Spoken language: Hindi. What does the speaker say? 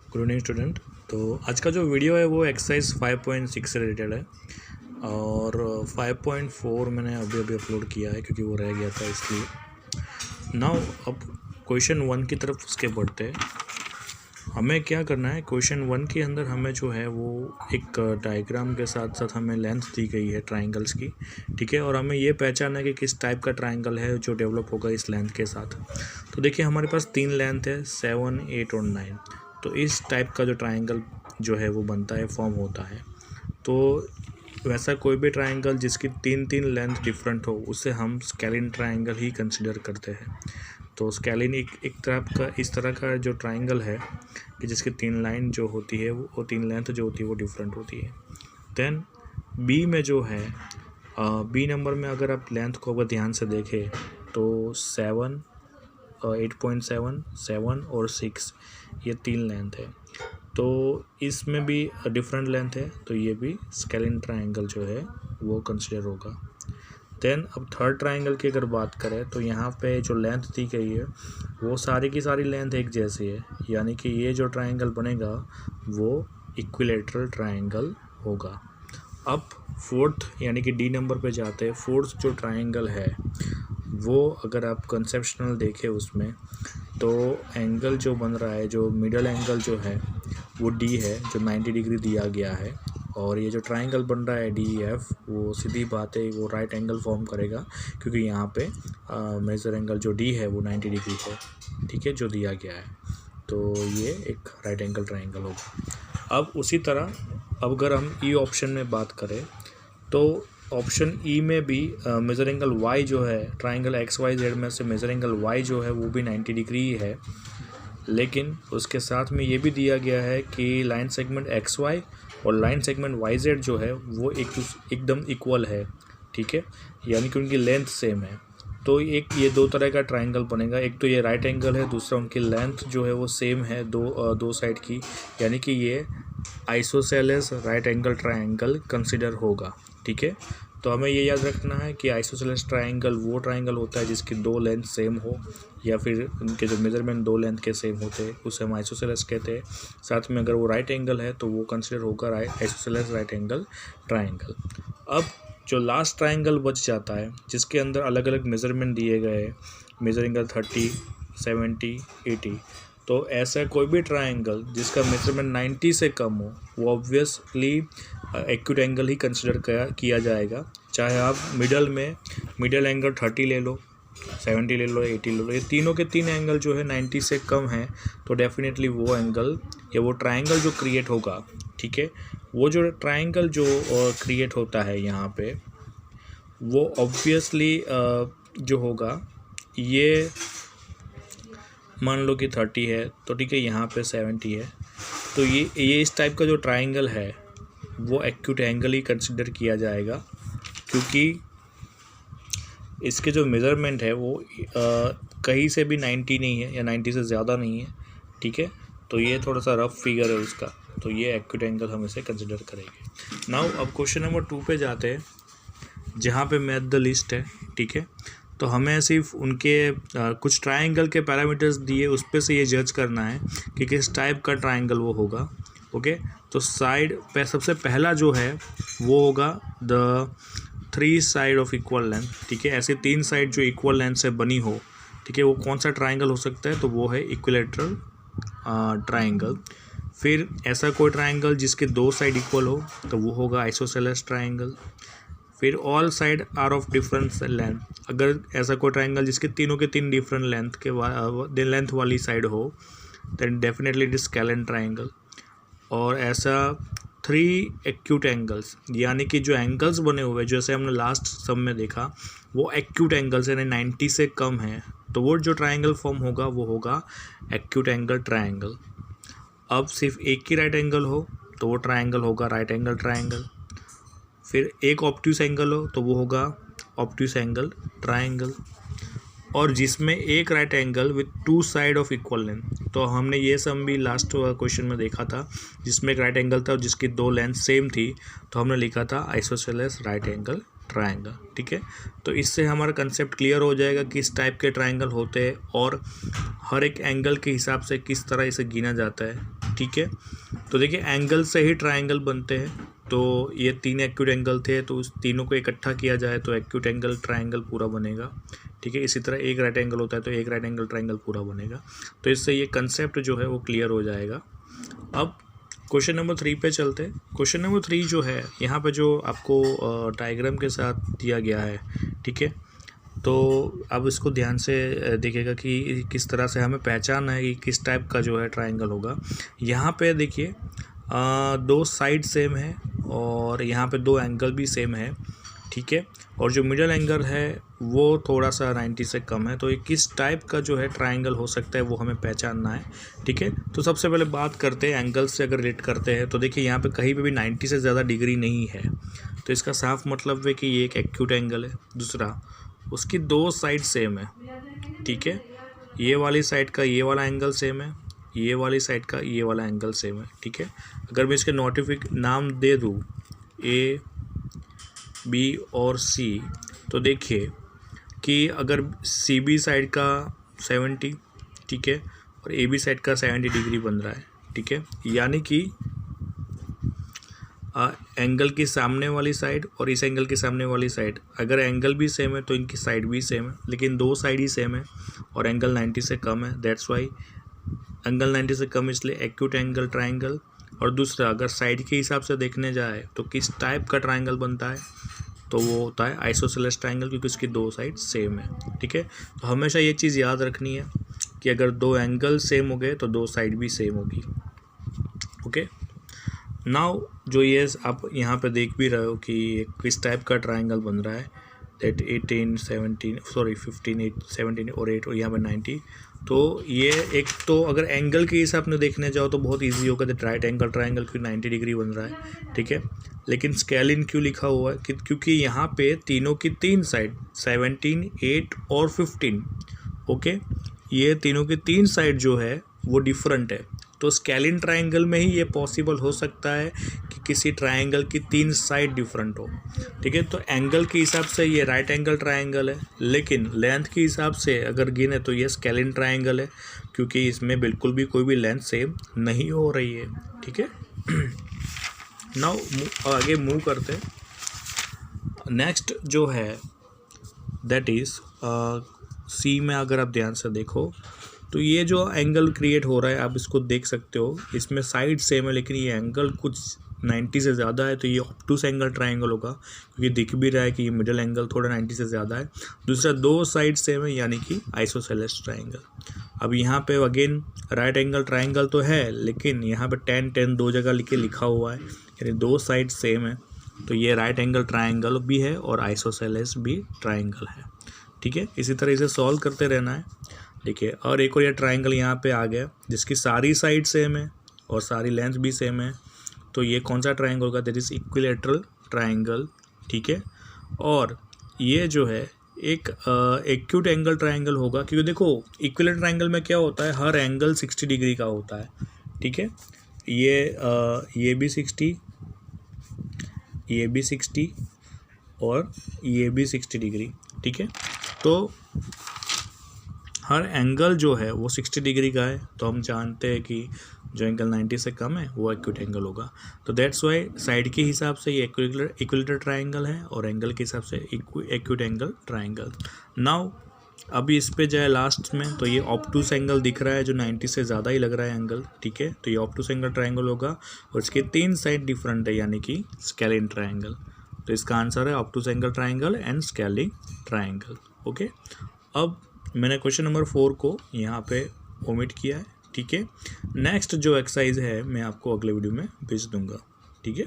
Good evening student. तो आज का जो वीडियो है वो एक्सरसाइज 5.6 से रिलेटेड है और 5.4 मैंने अभी अपलोड किया है क्योंकि वो रह गया था इसलिए। नाउ अब क्वेश्चन 1 की तरफ उसके बढ़ते हैं। हमें क्या करना है, क्वेश्चन 1 के अंदर हमें जो है वो एक डायग्राम के साथ साथ हमें लेंथ दी गई है ट्राइंगल्स की, ठीक है। और हमें ये पहचानना है कि किस टाइप का ट्राइंगल है जो डेवलप होगा इस लेंथ के साथ। तो देखिए हमारे पास 3 लेंथ है 7, 8 और 9। तो इस टाइप का जो ट्राइंगल जो है वो बनता है, फॉर्म होता है। तो वैसा कोई भी ट्राइंगल जिसकी 3 लेंथ डिफरेंट हो उसे हम स्केलिन ट्राइंगल ही कंसिडर करते हैं। तो स्केलिन एक तरह का इस तरह का जो ट्राइंगल है कि जिसकी 3 लाइन जो होती है वो 3 लेंथ जो होती है वो डिफरेंट होती है। देन बी में जो है बी नंबर में अगर आप लेंथ को अगर ध्यान से देखें तो 7, 8.7, 7 और 6 ये 3 लेंथ है। तो इसमें भी डिफरेंट लेंथ है, तो ये भी स्केलिन ट्राइंगल जो है वो कंसिडर होगा। देन अब थर्ड ट्राइंगल की अगर बात करें तो यहाँ पे जो लेंथ दी गई है वो सारी की सारी लेंथ एक जैसी है, यानी कि ये जो ट्राइंगल बनेगा वो इक्विलेटरल ट्राइंगल होगा। अब फोर्थ यानी कि डी नंबर पे जाते हैं। फोर्थ जो ट्राइंगल है वो अगर आप कंसेप्शनल देखें उसमें तो एंगल जो बन रहा है, जो मिडल एंगल जो है वो डी है जो 90 डिग्री दिया गया है। और ये जो ट्राइंगल बन रहा है डी एफ वो सीधी बात है वो राइट एंगल फॉर्म करेगा क्योंकि यहाँ पे मेजर एंगल जो डी है वो 90 डिग्री है, ठीक है, जो दिया गया है। तो ये एक राइट एंगल ट्राइंगल होगा। अब उसी तरह अब अगर हम ई ऑप्शन में बात करें तो ऑप्शन ई में भी मेजर एंगल वाई जो है ट्राइंगल एक्स वाई जेड में से मेजर एंगल वाई जो है वो भी 90 डिग्री ही है, लेकिन उसके साथ में ये भी दिया गया है कि लाइन सेगमेंट एक्स वाई और लाइन सेगमेंट वाई जेड जो है वो एकदम इक्वल है, ठीक है, यानी कि उनकी लेंथ सेम है। तो एक ये दो तरह का ट्राइंगल बनेगा, एक तो ये राइट एंगल है, दूसरा उनकी लेंथ जो है वो सेम है दो साइड की, यानी कि ये isosceles right angle triangle consider होगा, ठीक है। तो हमें ये याद रखना है कि आइसोसेलेस ट्राइंगल वो ट्राइंगल होता है जिसकी 2 लेंथ सेम हो या फिर उनके जो मेजरमेंट 2 लेंथ के सेम होते हैं उसे हम आइसोसेलेस कहते हैं। साथ में अगर वो राइट एंगल है तो वो कंसिडर होगा आइसोसेलेस राइट एंगल ट्राइंगल। अब जो लास्ट ट्राइंगल बच जाता है जिसके अंदर अलग अलग मेजरमेंट दिए गए, मेजर एंगल 30, 70, 80, तो ऐसा कोई भी ट्राइंगल जिसका मेजरमेंट 90 से कम हो वो ऑब्वियसली एक्यूट एंगल ही कंसिडर किया जाएगा। चाहे आप मिडल एंगल 30 ले लो, 70 ले लो, 80 ले लो, ये तीनों के तीन एंगल जो है 90 से कम है तो डेफिनेटली वो एंगल या वो ट्राइंगल जो क्रिएट होगा, ठीक है, वो जो ट्राइंगल जो क्रिएट होता है यहाँ पे वो ऑब्वियसली जो होगा, ये मान लो कि 30 है तो ठीक है, यहाँ पे 70 है, तो ये इस टाइप का जो ट्राइंगल है वो एक्यूट एंगल ही कंसिडर किया जाएगा क्योंकि इसके जो मेज़रमेंट है वो कहीं से भी 90 नहीं है या 90 से ज़्यादा नहीं है, ठीक है। तो ये थोड़ा सा रफ फिगर है उसका, तो ये एक्यूट एंगल हम इसे कंसिडर करेंगे। नाउ अब क्वेश्चन नंबर 2 पे जाते हैं जहाँ पे मैथ द लिस्ट है, ठीक है। तो हमें सिर्फ उनके कुछ ट्राइंगल के पैरामीटर्स दिए उस पे से ये जज करना है कि किस टाइप का ट्राइंगल वो होगा, ओके। तो साइड पे सबसे पहला जो है वो होगा the 3 side of equal length, ठीक है। ऐसे 3 साइड जो इक्वल लेंथ से बनी हो, ठीक है, वो कौन सा ट्राइंगल हो सकता है, तो वो है इक्विलेटरल ट्राइंगल। फिर ऐसा कोई ट्राइंगल जिसके 2 साइड इक्वल हो तो वो होगा आइसोसेलेस ट्राइंगल। फिर all side are of different length, अगर ऐसा कोई ट्राइंगल जिसके तीनों के 3 डिफरेंट लेंथ वाली साइड हो then definitely it is scalene triangle. और ऐसा 3 एक्यूट एंगल्स, यानी कि जो एंगल्स बने हुए जैसे हमने लास्ट सम में देखा वो एक्यूट एंगल्स यानी 90 से कम है, तो वो जो ट्राइंगल फॉर्म होगा वो होगा एक्यूट एंगल ट्राइंगल। अब सिर्फ एक ही राइट एंगल हो तो वो ट्राइंगल होगा राइट एंगल ट्राइंगल। फिर एक ऑब्ट्यूस एंगल हो तो वो होगा ऑब्ट्यूस एंगल ट्राइंगल। और जिसमें एक right angle with 2 side of equal length, तो हमने ये सम भी लास्ट क्वेश्चन में देखा था जिसमें एक राइट एंगल था और जिसकी 2 लेंथ सेम थी, तो हमने लिखा था आइसोसेलेस राइट एंगल ट्रायंगल। ठीक है, तो इससे हमारा कंसेप्ट क्लियर हो जाएगा कि इस टाइप के ट्रायंगल होते हैं और हर एक एंगल के हिसाब से किस तरह इसे गिना जाता है। ठीक है, तो देखिए एंगल से ही ट्रायंगल बनते हैं। तो ये 3 एक्यूट एंगल थे, तो उस तीनों को इकट्ठा किया जाए तो एक्यूट एंगल ट्रायंगल पूरा बनेगा। ठीक है, इसी तरह एक राइट एंगल होता है तो एक राइट एंगल ट्रायंगल पूरा बनेगा। तो इससे ये कंसेप्ट जो है वो क्लियर हो जाएगा। अब क्वेश्चन नंबर 3 पे चलते हैं। क्वेश्चन नंबर 3 जो है यहाँ पे जो आपको डायग्राम के साथ दिया गया है, ठीक है, तो अब इसको ध्यान से देखिएगा कि किस तरह से हमें पहचानना है कि किस टाइप का जो है ट्रायंगल होगा। यहाँ पे देखिए 2 साइड सेम है और यहाँ पे 2 एंगल भी सेम है। ठीक है, और जो मिडल एंगल है वो थोड़ा सा 90 से कम है। तो ये किस टाइप का जो है ट्रायंगल हो सकता है वो हमें पहचानना है। ठीक है, तो सबसे पहले बात करते हैं एंगल से। अगर रिलेट करते हैं तो देखिए यहाँ पे कहीं पे भी 90 से ज़्यादा डिग्री नहीं है, तो इसका साफ मतलब है कि ये एक एक्यूट एंगल है। दूसरा, उसकी 2 साइड सेम है। ठीक है, ये वाली साइड का ये वाला एंगल सेम है, ये वाली साइड का ये वाला एंगल सेम है। ठीक है, अगर मैं इसके नाम दे दूँ ए, बी और सी, तो देखिए कि अगर सी बी साइड का 70, ठीक है, और ए बी साइड का 70 डिग्री बन रहा है। ठीक है, यानी कि एंगल की सामने वाली साइड और इस एंगल के सामने वाली साइड, अगर एंगल भी सेम है तो इनकी साइड भी सेम है, लेकिन 2 साइड ही सेम है और एंगल 90 से कम है। दैट्स वाई एंगल 90 से कम, इसलिए एक्यूट एंगल ट्रायंगल। और दूसरा, अगर साइड के हिसाब से देखने जाए तो किस टाइप का ट्रायंगल बनता है, तो वो होता है आइसोसेलेस ट्रायंगल, क्योंकि उसकी 2 साइड सेम है। ठीक है, तो हमेशा ये चीज़ याद रखनी है कि अगर 2 एंगल सेम हो गए तो 2 साइड भी सेम होगी। ओके, नाउ जो ये आप यहाँ पे देख भी रहे हो कि किस टाइप का ट्रायंगल बन रहा है, दैट 15, 8, 17 और 8 और यहाँ पे 90। तो ये एक, तो अगर एंगल के हिसाब से देखने जाओ तो बहुत इजी होगा, दैट राइट एंगल ट्रायंगल क्योंकि 90 डिग्री बन रहा है। ठीक है, लेकिन स्केल इन क्यों लिखा हुआ है क्योंकि यहाँ पे तीनों की 3 साइड 17, 8 और 15, ओके, ये तीनों की 3 साइड जो है वो डिफरेंट है। तो स्केलिन ट्रायंगल में ही ये पॉसिबल हो सकता है कि किसी ट्रायंगल की 3 साइड डिफरेंट हो। ठीक है, तो एंगल के हिसाब से ये राइट एंगल ट्रायंगल है, लेकिन लेंथ के हिसाब से अगर गिने तो ये स्केलिन ट्रायंगल है, क्योंकि इसमें बिल्कुल भी कोई भी लेंथ सेम नहीं हो रही है। ठीक है, नाउ आगे मूव करते हैं। नेक्स्ट जो है दैट इज़ सी में अगर आप ध्यान से देखो तो ये जो एंगल क्रिएट हो रहा है आप इसको देख सकते हो, इसमें साइड सेम है लेकिन ये एंगल कुछ 90 से ज़्यादा है, तो ये ऑब्टूस एंगल ट्रायंगल होगा, क्योंकि दिख भी रहा है कि ये मिडल एंगल थोड़ा 90 से ज़्यादा है। दूसरा, 2 साइड सेम है यानी कि आइसोसेलेस ट्रायंगल। अब यहाँ पे अगेन राइट एंगल ट्रायंगल तो है, लेकिन यहाँ पे 10, 10 2 जगह लिखा हुआ है, यानी 2 साइड सेम है, तो ये राइट एंगल ट्रायंगल भी है और आइसोसेलेस भी ट्रायंगल है। ठीक है, इसी तरह इसे सॉल्व करते रहना है। देखिए, और एक और ये ट्रायंगल यहाँ पे आ गया जिसकी सारी साइड सेम है और सारी लेंथ भी सेम है, तो ये कौन सा ट्रायंगल होगा, दैट इज़ इक्विलैटरल ट्रायंगल। ठीक है, और ये जो है एक एक्यूट एंगल ट्रायंगल होगा, क्योंकि देखो इक्विलैटरल ट्रायंगल में क्या होता है, हर एंगल 60 डिग्री का होता है। ठीक है, ये भी 60, ये भी 60 और ये भी 60 डिग्री। ठीक है, तो हर एंगल जो है वो 60 डिग्री का है, तो हम जानते हैं कि जो एंगल 90 से कम है वो एक्यूट एंगल होगा। तो दैट्स वाई साइड के हिसाब से ये इक्विलैटरल ट्रायंगल है और एंगल के हिसाब से एक्यूट एंगल ट्रायंगल। नाउ अभी इस पे जाए लास्ट में, तो ये ऑब्टूस एंगल दिख रहा है जो 90 से ज़्यादा ही लग रहा है एंगल। ठीक है, तो ये ऑब्टूस एंगल ट्रायंगल होगा और इसके 3 साइड डिफरेंट है यानी कि स्केलिन ट्रायंगल। तो इसका आंसर है obtuse angle triangle and scalene triangle. Okay, अब मैंने क्वेश्चन नंबर 4 को यहाँ पे ओमिट किया है। ठीक है, नेक्स्ट जो एक्सरसाइज है मैं आपको अगले वीडियो में भेज दूंगा। ठीक है।